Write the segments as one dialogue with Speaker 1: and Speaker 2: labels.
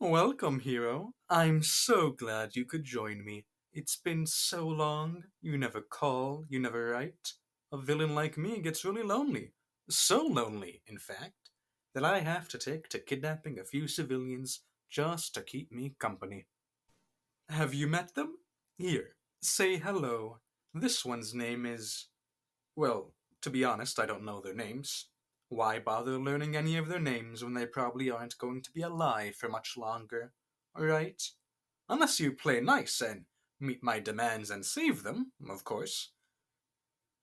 Speaker 1: Welcome, hero. I'm so glad you could join me. It's been so long. You never call, you never write. A villain like me gets really lonely. So lonely, in fact, that I have to take to kidnapping a few civilians just to keep me company. Have you met them? Here, say hello. This one's name is. Well, to be honest, I don't know their names. Why bother learning any of their names when they probably aren't going to be alive for much longer? Right? Unless you play nice and meet my demands and save them, of course.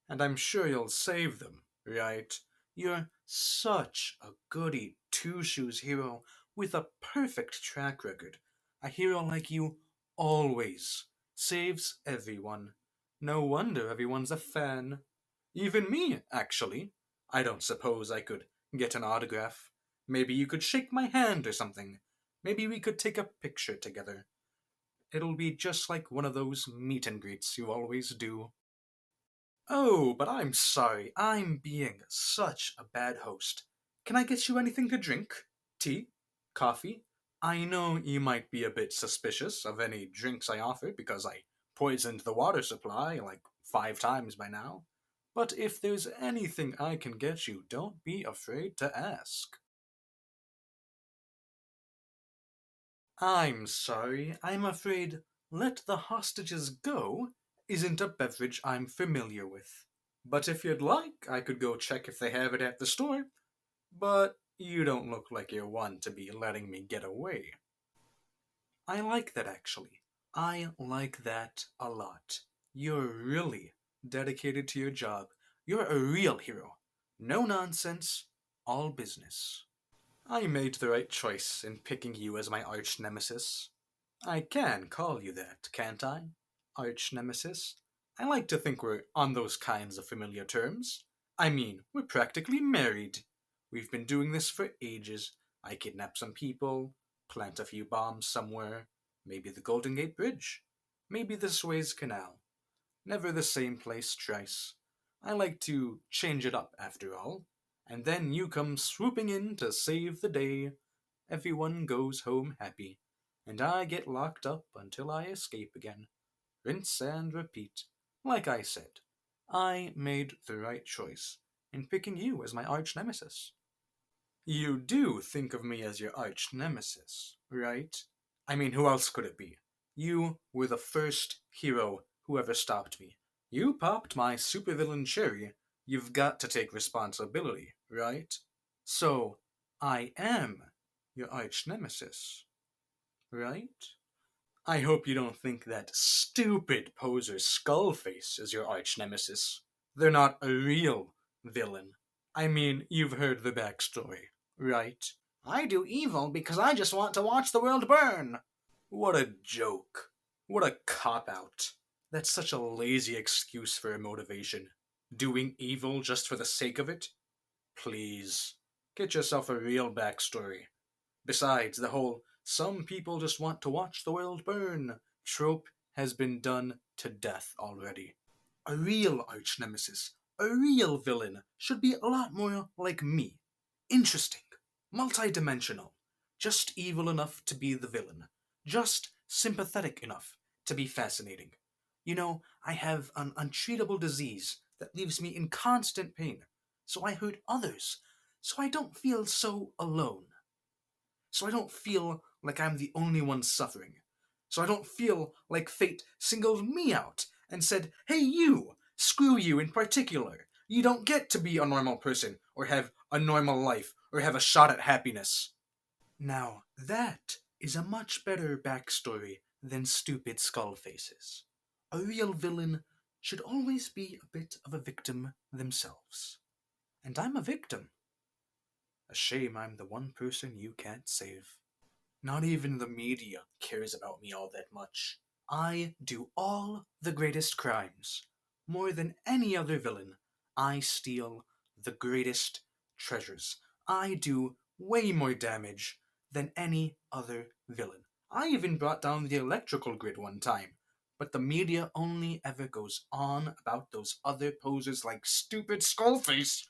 Speaker 1: And I'm sure you'll save them, right? You're such a goody two-shoes hero with a perfect track record. A hero like you always saves everyone. No wonder everyone's a fan. Even me, actually. I don't suppose I could get an autograph. Maybe you could shake my hand or something. Maybe we could take a picture together. It'll be just like one of those meet and greets you always do. Oh, but I'm sorry. I'm being such a bad host. Can I get you anything to drink? Tea? Coffee? I know you might be a bit suspicious of any drinks I offer because I poisoned the water supply like 5 times by now. But if there's anything I can get you, don't be afraid to ask. I'm sorry, I'm afraid Let the Hostages Go isn't a beverage I'm familiar with. But if you'd like, I could go check if they have it at the store. But you don't look like you're one to be letting me get away. I like that actually. I like that a lot. You're really dedicated to your job. You're a real hero. No nonsense, all business. I made the right choice in picking you as my arch-nemesis. I can call you that, can't I? Arch-nemesis. I like to think we're on those kinds of familiar terms. I mean, we're practically married. We've been doing this for ages. I kidnap some people, plant a few bombs somewhere, maybe the Golden Gate Bridge, maybe the Suez Canal. Never the same place twice. I like to change it up, after all. And then you come swooping in to save the day. Everyone goes home happy, and I get locked up until I escape again. Rinse and repeat. Like I said, I made the right choice in picking you as my arch nemesis. You do think of me as your arch nemesis, right? I mean, who else could it be? You were the first hero who ever stopped me. You popped my supervillain cherry. You've got to take responsibility, right? So, I am your arch nemesis, right? I hope you don't think that stupid poser Skullface is your arch nemesis. They're not a real villain. I mean, you've heard the backstory, right? I do evil because I just want to watch the world burn. What a joke. What a cop out. That's such a lazy excuse for a motivation. Doing evil just for the sake of it? Please, get yourself a real backstory. Besides, the whole some people just want to watch the world burn trope has been done to death already. A real arch nemesis, a real villain, should be a lot more like me. Interesting, multidimensional, just evil enough to be the villain, just sympathetic enough to be fascinating. You know, I have an untreatable disease that leaves me in constant pain, so I hurt others, so I don't feel so alone. So I don't feel like I'm the only one suffering. So I don't feel like fate singled me out and said, hey, you, screw you in particular. You don't get to be a normal person, or have a normal life, or have a shot at happiness. Now, that is a much better backstory than stupid skull faces. A real villain should always be a bit of a victim themselves. And I'm a victim. A shame I'm the one person you can't save. Not even the media cares about me all that much. I do all the greatest crimes. More than any other villain, I steal the greatest treasures. I do way more damage than any other villain. I even brought down the electrical grid one time. But the media only ever goes on about those other posers like stupid Skullface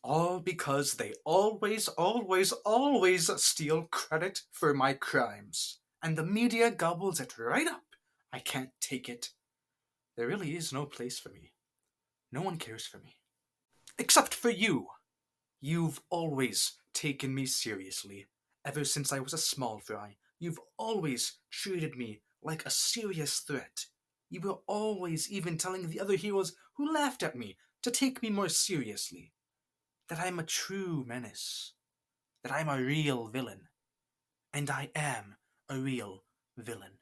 Speaker 1: All because they always, always, always steal credit for my crimes. And the media gobbles it right up. I can't take it. There really is no place for me. No one cares for me. Except for you. You've always taken me seriously. Ever since I was a small fry, you've always treated me like a serious threat. You were always even telling the other heroes who laughed at me to take me more seriously. That I'm a true menace. That I'm a real villain. And I am a real villain.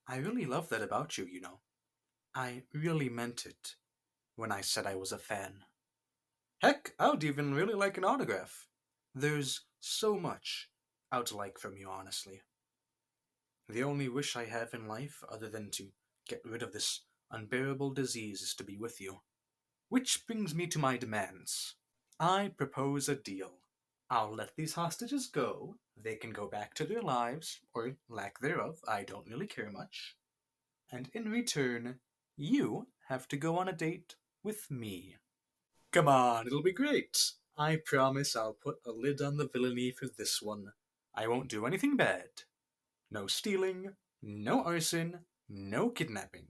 Speaker 1: I really love that about you, you know. I really meant it when I said I was a fan. Heck, I would even really like an autograph. There's so much I'd like from you, honestly. The only wish I have in life, other than to get rid of this unbearable disease, is to be with you. Which brings me to my demands. I propose a deal. I'll let these hostages go. They can go back to their lives, or lack thereof, I don't really care much. And in return, you have to go on a date with me. Come on, it'll be great. I promise I'll put a lid on the villainy for this one. I won't do anything bad. No stealing, no arson, no kidnapping.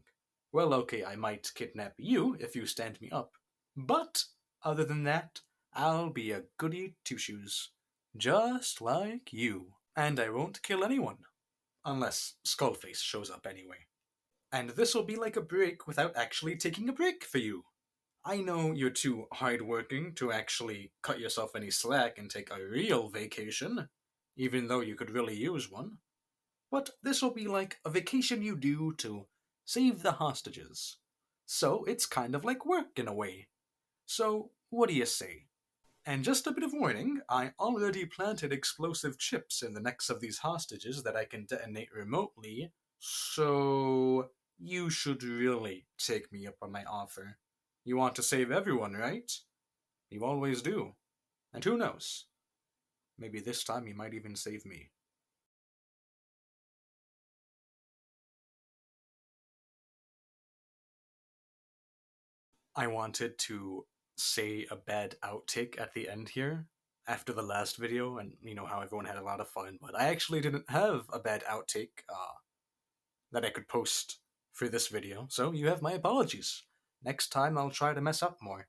Speaker 1: Well, okay, I might kidnap you if you stand me up. But, other than that, I'll be a goody two-shoes. Just like you. And I won't kill anyone. Unless Skullface shows up anyway. And this'll be like a break without actually taking a break for you. I know you're too hardworking to actually cut yourself any slack and take a real vacation, even though you could really use one. But this'll be like a vacation you do to save the hostages. So it's kind of like work in a way. So, what do you say? And just a bit of warning, I already planted explosive chips in the necks of these hostages that I can detonate remotely, so you should really take me up on my offer. You want to save everyone, right? You always do. And who knows? Maybe this time you might even save me. I wanted to say a bad outtake at the end here after the last video, and you know how everyone had a lot of fun, but I actually didn't have a bad outtake that I could post for this video, so you have my apologies. Next time I'll try to mess up more.